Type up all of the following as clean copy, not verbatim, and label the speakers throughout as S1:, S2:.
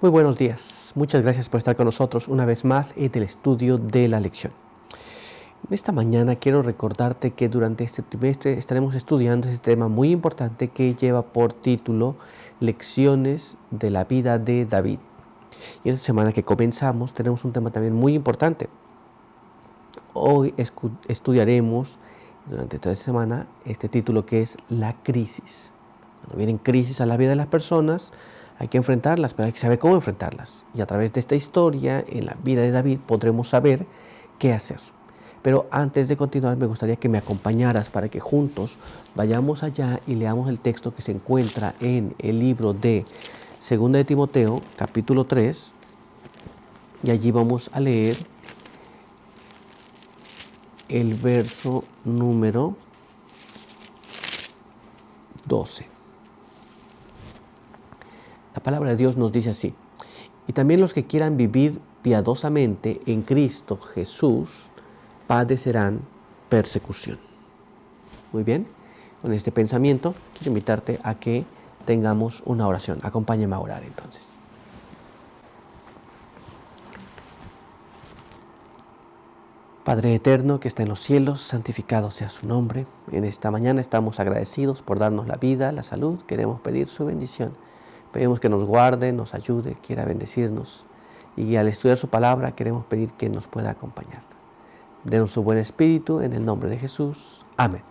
S1: Muy buenos días. Muchas gracias por estar con nosotros una vez más en el estudio de la lección. En esta mañana quiero recordarte que durante este trimestre estaremos estudiando este tema muy importante que lleva por título Lecciones de la vida de David. Y en la semana que comenzamos tenemos un tema también muy importante. Hoy estudiaremos durante toda esta semana este título que es la crisis. Cuando vienen crisis a la vida de las personas, hay que enfrentarlas, pero hay que saber cómo enfrentarlas. Y a través de esta historia, en la vida de David, podremos saber qué hacer. Pero antes de continuar, me gustaría que me acompañaras para que juntos vayamos allá y leamos el texto que se encuentra en el libro de 2 de Timoteo, capítulo 3. Y allí vamos a leer el verso número 12. La palabra de Dios nos dice así: y también los que quieran vivir piadosamente en Cristo Jesús padecerán persecución. Muy bien, con este pensamiento quiero invitarte a que tengamos una oración. Acompáñame a orar entonces. Padre eterno que está en los cielos, santificado sea su nombre. En esta mañana estamos agradecidos por darnos la vida, la salud. Queremos pedir su bendición. Pedimos que nos guarde, nos ayude, quiera bendecirnos. Y al estudiar su palabra queremos pedir que nos pueda acompañar. Denos su buen espíritu en el nombre de Jesús. Amén.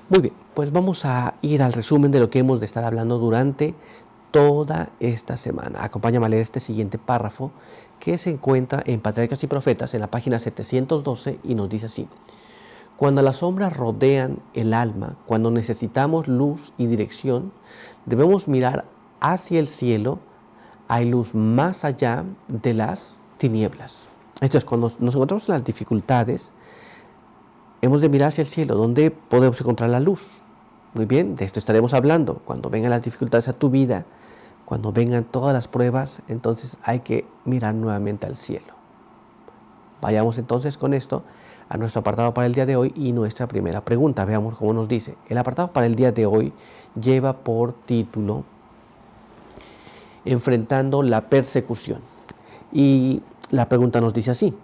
S1: Muy bien, pues vamos a ir al resumen de lo que hemos de estar hablando durante toda esta semana. Acompáñame a leer este siguiente párrafo que se encuentra en Patriarcas y Profetas en la página 712 y nos dice así: cuando las sombras rodean el alma, cuando necesitamos luz y dirección, debemos mirar hacia el cielo. Hay luz más allá de las tinieblas. Esto es, cuando nos encontramos en las dificultades, hemos de mirar hacia el cielo, donde podemos encontrar la luz. Muy bien, de esto estaremos hablando. Cuando vengan las dificultades a tu vida, cuando vengan todas las pruebas, entonces hay que mirar nuevamente al cielo. Vayamos entonces con esto a nuestro apartado para el día de hoy y nuestra primera pregunta. Veamos cómo nos dice. El apartado para el día de hoy lleva por título Enfrentando la persecución. Y la pregunta nos dice así: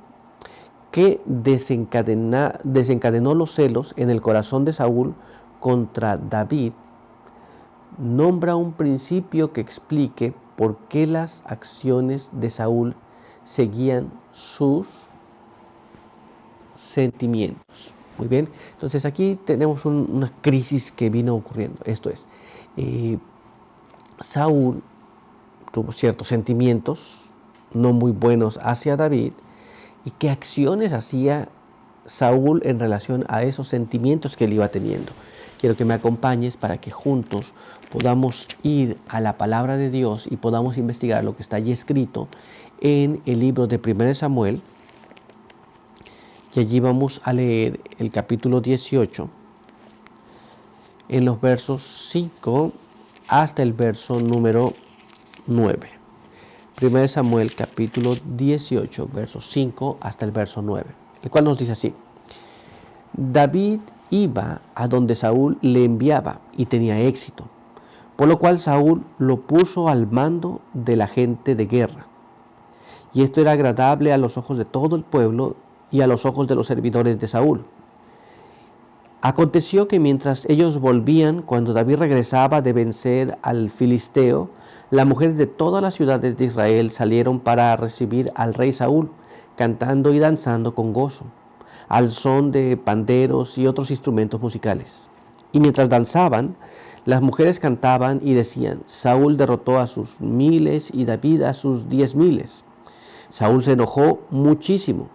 S1: ¿qué desencadenó los celos en el corazón de Saúl contra David? Nombra un principio que explique por qué las acciones de Saúl seguían sus sentimientos. Muy bien, entonces aquí tenemos una crisis que vino ocurriendo. Esto es, Saúl tuvo ciertos sentimientos no muy buenos hacia David. ¿Y qué acciones hacía Saúl en relación a esos sentimientos que él iba teniendo? Quiero que me acompañes para que juntos podamos ir a la palabra de Dios y podamos investigar lo que está allí escrito en el libro de 1 Samuel. Y allí vamos a leer el capítulo 18, en los versos 5 hasta el verso número 9. 1 Samuel capítulo 18, versos 5 hasta el verso 9, el cual nos dice así: David iba a donde Saúl le enviaba y tenía éxito, por lo cual Saúl lo puso al mando de la gente de guerra. Y esto era agradable a los ojos de todo el pueblo y a los ojos de los servidores de Saúl. Aconteció que mientras ellos volvían, cuando David regresaba de vencer al filisteo, las mujeres de todas las ciudades de Israel salieron para recibir al rey Saúl, cantando y danzando con gozo, al son de panderos y otros instrumentos musicales. Y mientras danzaban, las mujeres cantaban y decían: Saúl derrotó a sus 1000 y David a sus 10,000. Saúl se enojó muchísimo.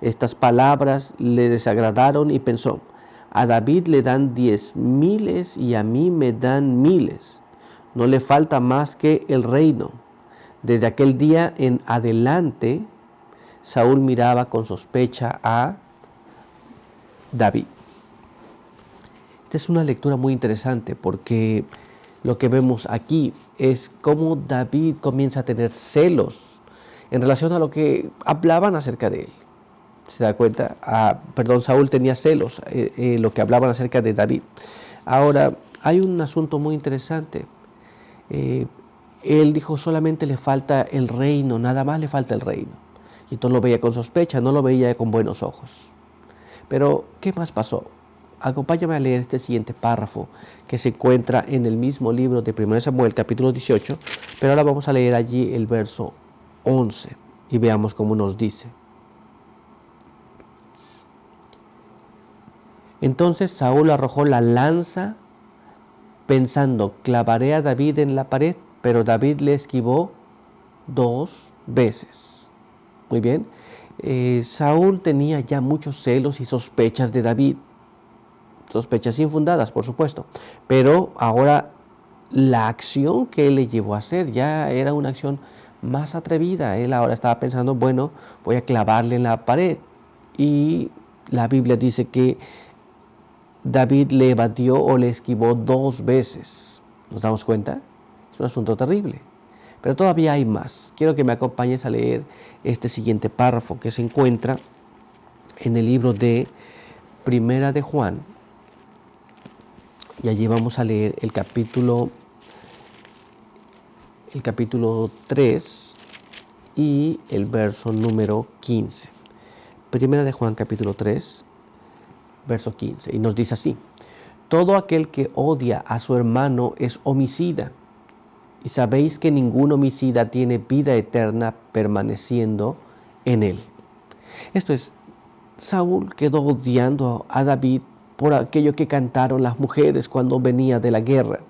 S1: Estas palabras le desagradaron y pensó: a David le dan 10,000 y a mí me dan 1000. No le falta más que el reino. Desde aquel día en adelante, Saúl miraba con sospecha a David. Esta es una lectura muy interesante porque lo que vemos aquí es cómo David comienza a tener celos en relación a lo que hablaban acerca de él. ¿Se da cuenta? Saúl tenía celos, lo que hablaban acerca de David. Ahora, hay un asunto muy interesante. Eh, Él dijo, solamente le falta el reino, nada más le falta el reino. Y entonces lo veía con sospecha, no lo veía con buenos ojos. Pero, ¿qué más pasó? Acompáñame a leer este siguiente párrafo que se encuentra en el mismo libro de 1 Samuel, capítulo 18, pero ahora vamos a leer allí el verso 11 y veamos cómo nos dice. Entonces Saúl arrojó la lanza pensando, clavaré a David en la pared, pero David le esquivó 2 veces. Muy bien. Saúl tenía ya muchos celos y sospechas de David. Sospechas infundadas, por supuesto. Pero ahora la acción que él le llevó a hacer ya era una acción más atrevida. Él ahora estaba pensando, bueno, voy a clavarle en la pared. Y la Biblia dice que David le evadió o le esquivó 2 veces. ¿Nos damos cuenta? Es un asunto terrible. Pero todavía hay más. Quiero que me acompañes a leer este siguiente párrafo que se encuentra en el libro de Primera de Juan. Y allí vamos a leer el capítulo 3 y el verso número 15. Primera de Juan, capítulo 3, verso 15. Y nos dice así: todo aquel que odia a su hermano es homicida. Y sabéis que ningún homicida tiene vida eterna permaneciendo en él. Esto es, Saúl quedó odiando a David por aquello que cantaron las mujeres cuando venía de la guerra.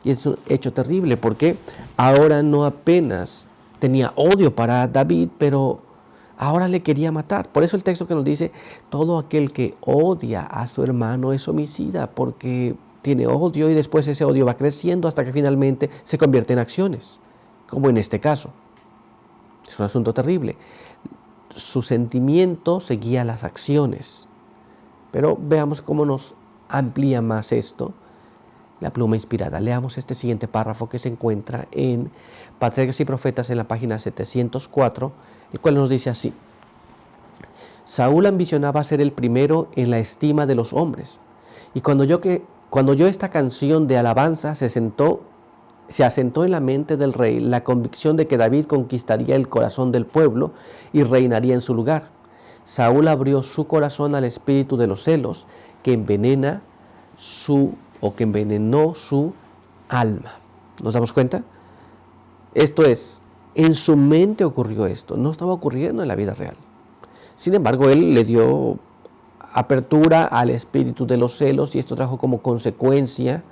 S1: Y es un hecho terrible porque ahora no apenas tenía odio para David, pero ahora le quería matar. Por eso el texto que nos dice, todo aquel que odia a su hermano es homicida, porque tiene odio y después ese odio va creciendo hasta que finalmente se convierte en acciones, como en este caso. Es un asunto terrible. Su sentimiento seguía las acciones. Pero veamos cómo nos amplía más esto la pluma inspirada. Leamos este siguiente párrafo que se encuentra en Patriarcas y Profetas en la página 704, el cual nos dice así: Saúl ambicionaba ser el primero en la estima de los hombres, y cuando oyó esta canción de alabanza se asentó en la mente del rey la convicción de que David conquistaría el corazón del pueblo y reinaría en su lugar. Saúl abrió su corazón al espíritu de los celos que envenenó su alma. ¿Nos damos cuenta? Esto es, en su mente ocurrió esto, no estaba ocurriendo en la vida real. Sin embargo, él le dio apertura al espíritu de los celos y esto trajo como consecuencia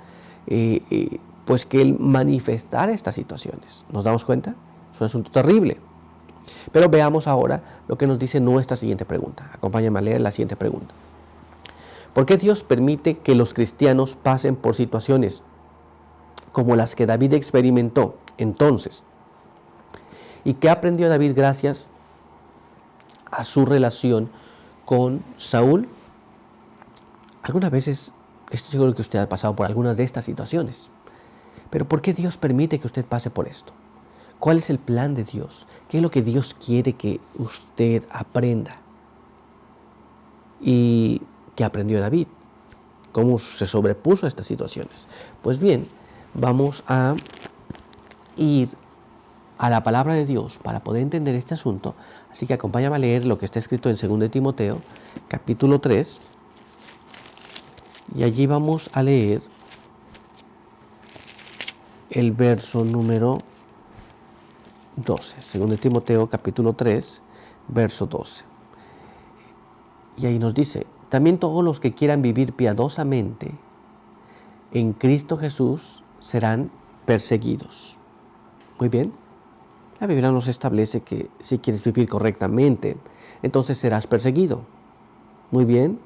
S1: pues que él manifestara estas situaciones. ¿Nos damos cuenta? Es un asunto terrible. Pero veamos ahora lo que nos dice nuestra siguiente pregunta. Acompáñame a leer la siguiente pregunta. ¿Por qué Dios permite que los cristianos pasen por situaciones como las que David experimentó entonces? ¿Y qué aprendió David gracias a su relación con Saúl? Algunas veces, estoy seguro que usted ha pasado por algunas de estas situaciones. Pero ¿por qué Dios permite que usted pase por esto? ¿Cuál es el plan de Dios? ¿Qué es lo que Dios quiere que usted aprenda? ¿Y qué aprendió David? ¿Cómo se sobrepuso a estas situaciones? Pues bien, vamos a ir a la palabra de Dios para poder entender este asunto. Así que acompáñame a leer lo que está escrito en 2 de Timoteo, capítulo 3. Y allí vamos a leer el verso número 12. 2 de Timoteo, capítulo 3, verso 12. Y ahí nos dice: también todos los que quieran vivir piadosamente en Cristo Jesús serán perseguidos. Muy bien. La Biblia nos establece que si quieres vivir correctamente, entonces serás perseguido. Muy bien.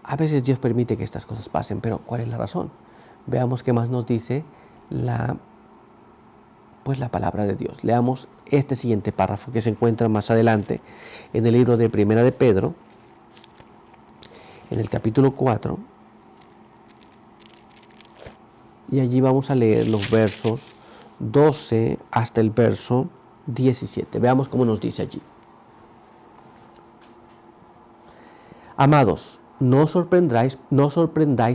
S1: A veces Dios permite que estas cosas pasen, pero ¿cuál es la razón? Veamos qué más nos dice la palabra de Dios. Leamos este siguiente párrafo que se encuentra más adelante en el libro de Primera de Pedro, en el capítulo 4. Y allí vamos a leer los versos 12 hasta el verso 17. Veamos cómo nos dice allí. Amados, no sorprendáis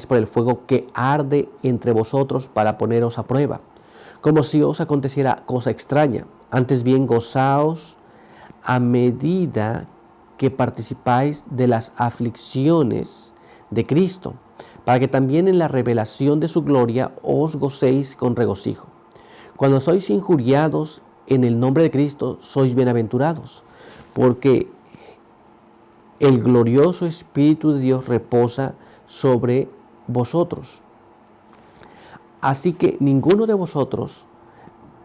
S1: por el fuego que arde entre vosotros para poneros a prueba, como si os aconteciera cosa extraña. Antes bien, gozaos a medida que participáis de las aflicciones de Cristo, para que también en la revelación de su gloria os gocéis con regocijo. Cuando sois injuriados en el nombre de Cristo, sois bienaventurados, porque el glorioso Espíritu de Dios reposa sobre vosotros. Así que ninguno de vosotros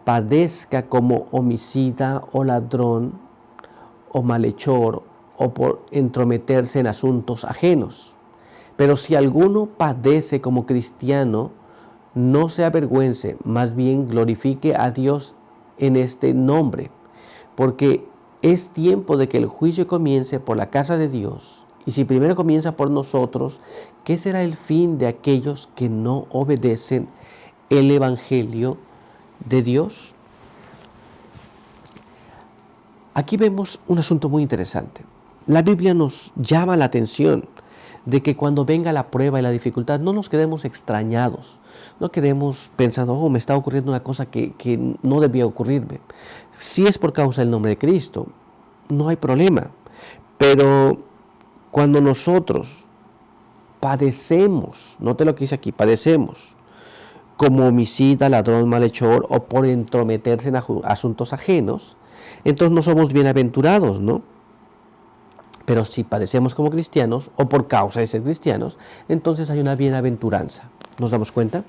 S1: padezca como homicida o ladrón o malhechor o por entrometerse en asuntos ajenos. Pero si alguno padece como cristiano, no se avergüence, más bien glorifique a Dios en este nombre, porque es tiempo de que el juicio comience por la casa de Dios. Y si primero comienza por nosotros, ¿qué será el fin de aquellos que no obedecen el Evangelio de Dios? Aquí vemos un asunto muy interesante. La Biblia nos llama la atención de que cuando venga la prueba y la dificultad no nos quedemos extrañados, no quedemos pensando, me está ocurriendo una cosa que no debía ocurrirme. Si es por causa del nombre de Cristo, no hay problema, pero cuando nosotros padecemos, note lo que dice aquí, padecemos como homicida, ladrón, malhechor o por entrometerse en asuntos ajenos, entonces no somos bienaventurados, ¿no? Pero si padecemos como cristianos o por causa de ser cristianos, entonces hay una bienaventuranza. ¿Nos damos cuenta?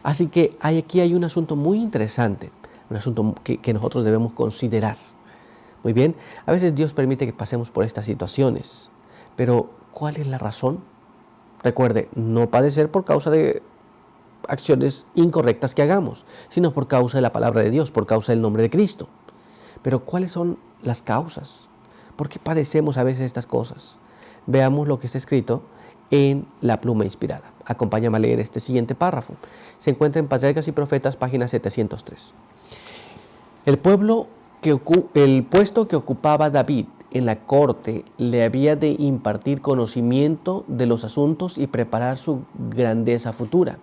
S1: Así que aquí hay un asunto muy interesante, un asunto que nosotros debemos considerar. Muy bien, a veces Dios permite que pasemos por estas situaciones, pero ¿cuál es la razón? Recuerde, no padecer por causa de acciones incorrectas que hagamos, sino por causa de la palabra de Dios, por causa del nombre de Cristo. Pero ¿cuáles son las causas? ¿Por qué padecemos a veces estas cosas? Veamos lo que está escrito en la pluma inspirada. Acompáñame a leer este siguiente párrafo. Se encuentra en Patriarcas y Profetas, página 703. El puesto que ocupaba David en la corte le había de impartir conocimiento de los asuntos y preparar su grandeza futura.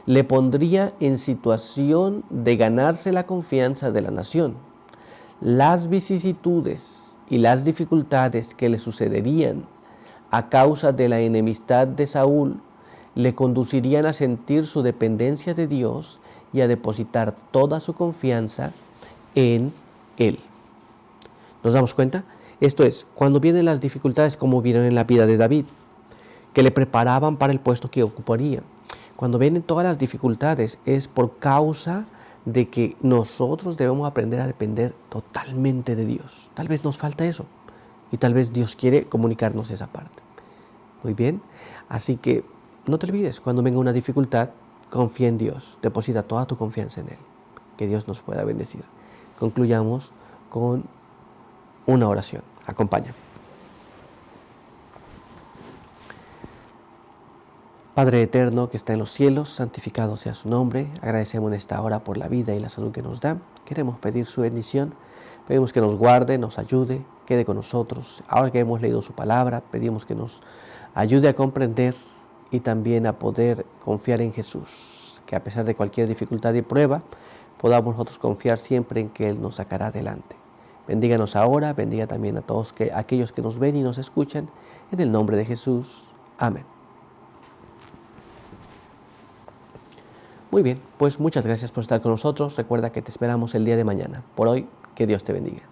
S1: Le pondría en situación de ganarse la confianza de la nación. Las vicisitudes y las dificultades que le sucederían a causa de la enemistad de Saúl le conducirían a sentir su dependencia de Dios y a depositar toda su confianza en Él. ¿Nos damos cuenta? Esto es, cuando vienen las dificultades como vieron en la vida de David, que le preparaban para el puesto que ocuparía. Cuando vienen todas las dificultades es por causa de que nosotros debemos aprender a depender totalmente de Dios. Tal vez nos falta eso y tal vez Dios quiere comunicarnos esa parte. Muy bien, así que no te olvides, cuando venga una dificultad, confía en Dios, deposita toda tu confianza en Él. Que Dios nos pueda bendecir. Concluyamos con una oración. Acompáñame. Padre eterno que está en los cielos, santificado sea su nombre. Agradecemos en esta hora por la vida y la salud que nos da. Queremos pedir su bendición. Pedimos que nos guarde, nos ayude, quede con nosotros. Ahora que hemos leído su palabra, pedimos que nos ayude a comprender y también a poder confiar en Jesús. Que a pesar de cualquier dificultad y prueba, podamos nosotros confiar siempre en que Él nos sacará adelante. Bendíganos ahora, bendiga también a todos aquellos que nos ven y nos escuchan. En el nombre de Jesús. Amén. Muy bien, pues muchas gracias por estar con nosotros. Recuerda que te esperamos el día de mañana. Por hoy, que Dios te bendiga.